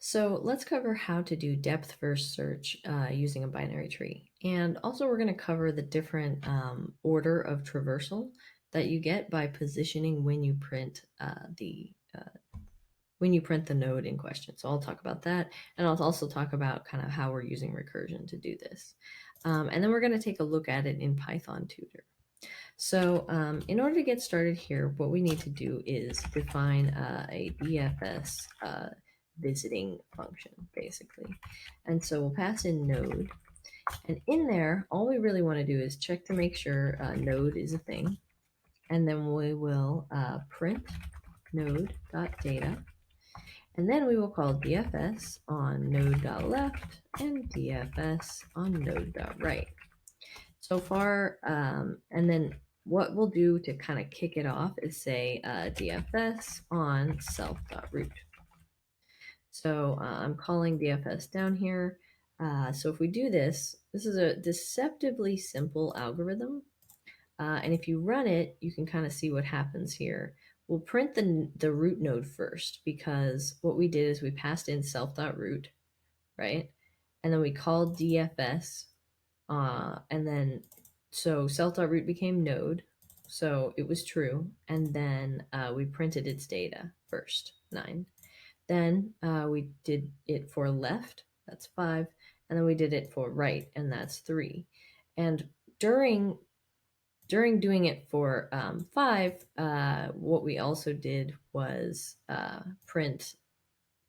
So let's cover how to do depth first search using a binary tree. And also we're going to cover the different order of traversal that you get by positioning when you print the node in question. So I'll talk about that, and I'll also talk about kind of how we're using recursion to do this. And then we're going to take a look at it in PythonTutor. So in order to get started here, what we need to do is define a DFS visiting function, basically. And so we'll pass in node. And in there, all we really want to do is check to make sure node is a thing. And then we will print node.data. And then we will call DFS on node.left and DFS on node.right. So far, and then what we'll do to kind of kick it off is say DFS on self.root. So I'm calling DFS down here. So if we do this, this is a deceptively simple algorithm. And if you run it, you can kind of see what happens here. We'll print the root node first, because what we did is we passed in self.root, right? And then we called DFS. And then, so self.root became node. So it was true. And then we printed its data first, 9. Then we did it for left, that's 5. And then we did it for right, and that's 3. And during doing it for 5, what we also did was print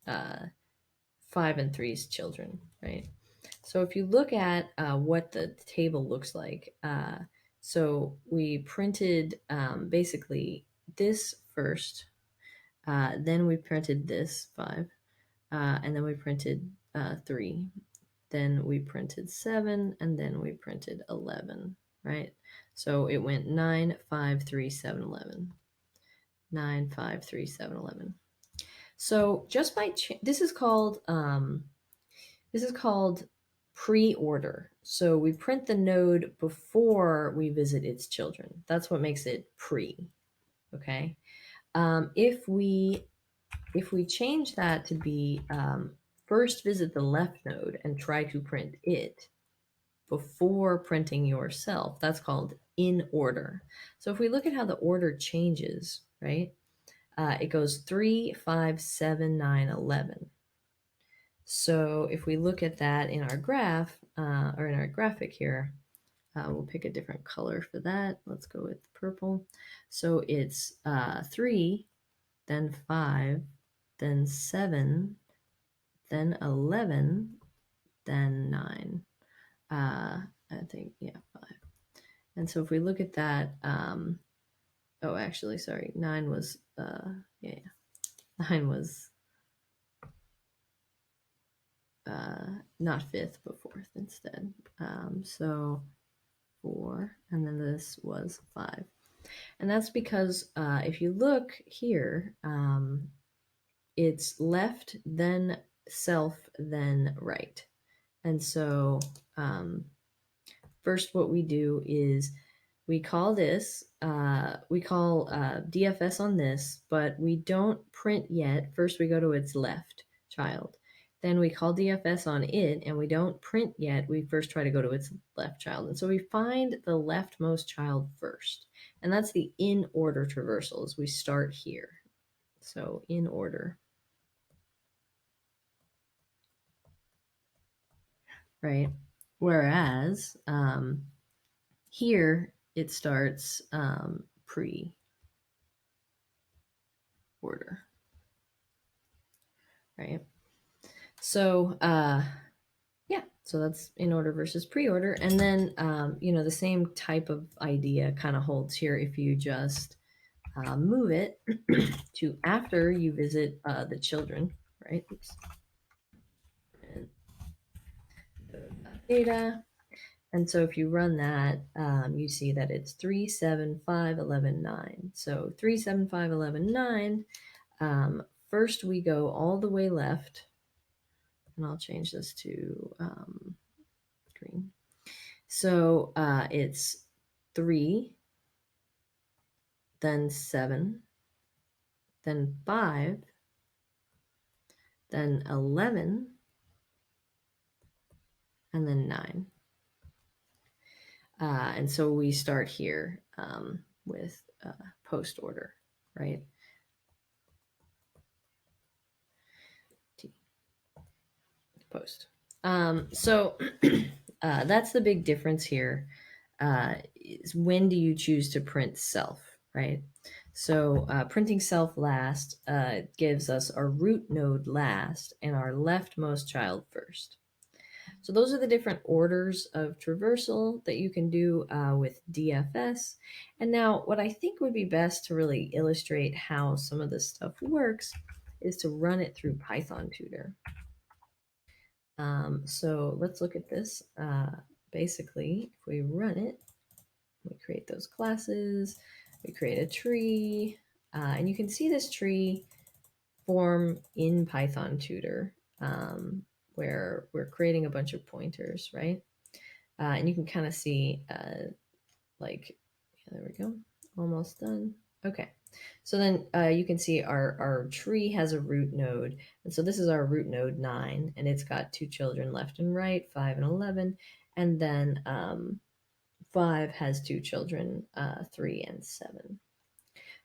5 and 3's children, right? So if you look at what the table looks like, so we printed basically this first, then we printed this 5, and then we printed 3, then we printed 7, and then we printed 11, right? So it went 9, 5, 3, 7, 11. 9, 5, 3, 7, 11. So just by this is called pre-order. So we print the node before we visit its children. That's what makes it pre. Okay. If we change that to be first visit the left node and try to print it before printing yourself, that's called in order. So if we look at how the order changes, right? It goes 3, 5, 7, 9, 11. So if we look at that in our graph, or in our graphic here, we'll pick a different color for that. Let's go with purple. So it's 3, then 5, then 7, then 11, then 9. I think, yeah, 5. And so if we look at that, oh, actually, sorry, 9 was, 9 was not 5th, but 4th instead. So 4, and then this was 5. And that's because if you look here, it's left, then self, then right. And so first what we do is we call this, DFS on this, but we don't print yet. First we go to its left child. Then we call DFS on it, and we don't print yet. We first try to go to its left child. And so we find the leftmost child first. And that's the in order traversals. We start here. So in order. Right? Whereas here it starts pre-order. Right? So yeah, so that's in order versus pre-order. And then the same type of idea kind of holds here if you just move it to after you visit the children, right? Oops. And data. And so if you run that, you see that it's 3, 7, 5, 11, 9. So 3, 7, 5, 11, 9. First we go all the way left, and I'll change this to green. So it's 3, then 7, then 5, then 11, and then 9. And so we start here with post order, right? Post. So that's the big difference here. Is when do you choose to print self, right? So printing self last gives us our root node last and our leftmost child first. So those are the different orders of traversal that you can do with DFS. And now what I think would be best to really illustrate how some of this stuff works is to run it through PythonTutor. So let's look at this. Basically, if we run it, we create those classes, we create a tree, and you can see this tree form in PythonTutor, where we're creating a bunch of pointers, right? And you can kind of see like, yeah, there we go, almost done. Okay, so then you can see our tree has a root node. And so this is our root node 9, and it's got 2 children left and right, 5 and 11. And then 5 has 2 children, 3 and 7.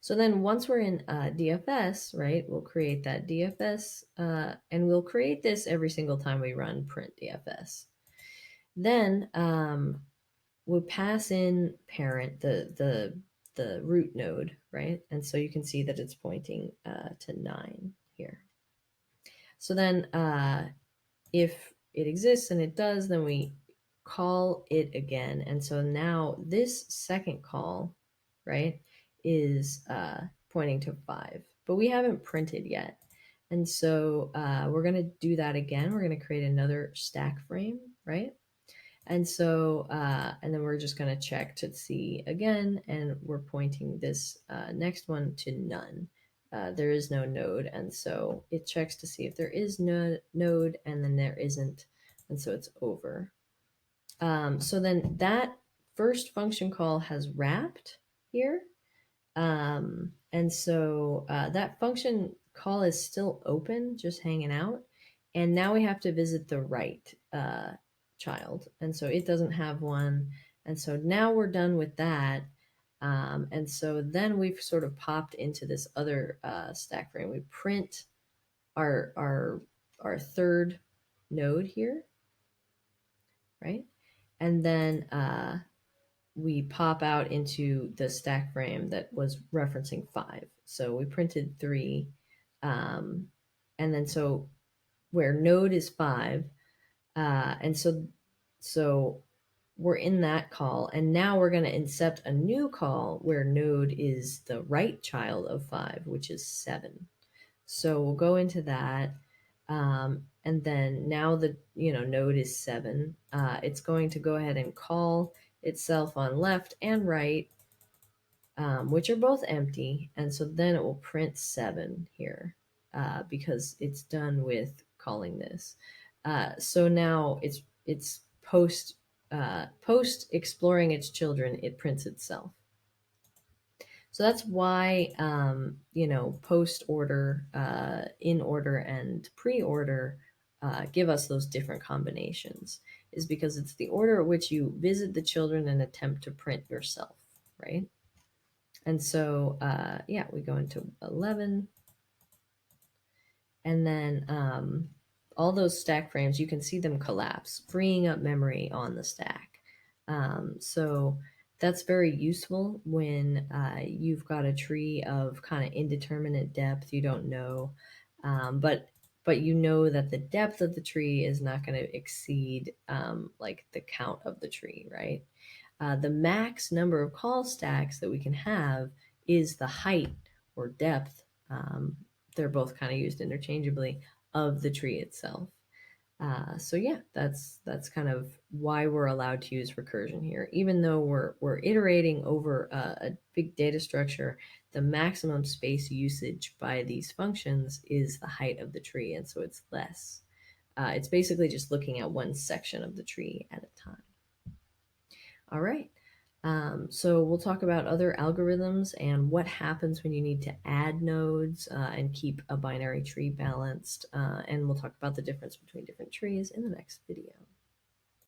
So then once we're in DFS, right, we'll create that DFS, and we'll create this every single time we run print DFS. Then we'll pass in parent, the root node, right? And so you can see that it's pointing to 9 here. So then if it exists, and it does, then we call it again. And so now this second call, right, is pointing to 5, but we haven't printed yet. And so we're going to do that again. We're going to create another stack frame, right? And so, and then we're just going to check to see again, and we're pointing this next one to none. There is no node, and so it checks to see if there is no node, and then there isn't, and so it's over. So then that first function call has wrapped here, and so that function call is still open, just hanging out, and now we have to visit the right child, and so it doesn't have one, and so now we're done with that. And so then we've sort of popped into this other stack frame. We print our third node here, right? And then we pop out into the stack frame that was referencing 5. So we printed 3, and then so where node is 5, and so we're in that call, and now we're going to incept a new call where node is the right child of 5, which is 7. So we'll go into that, and then now the node is 7. It's going to go ahead and call itself on left and right, which are both empty, and so then it will print 7 here because it's done with calling this. So now it's post exploring its children, it prints itself. So that's why post order, in order, and pre-order give us those different combinations, is because it's the order at which you visit the children and attempt to print yourself, right? And so yeah, we go into 11, and then all those stack frames, you can see them collapse, freeing up memory on the stack. So that's very useful when you've got a tree of kind of indeterminate depth. You don't know, but you know that the depth of the tree is not going to exceed like the count of the tree, right? The max number of call stacks that we can have is the height or depth. They're both kind of used interchangeably, of the tree itself. So yeah, that's kind of why we're allowed to use recursion here. Even though we're iterating over a big data structure, the maximum space usage by these functions is the height of the tree, and so it's less. It's basically just looking at one section of the tree at a time. All right. So we'll talk about other algorithms and what happens when you need to add nodes and keep a binary tree balanced. And we'll talk about the difference between different trees in the next video.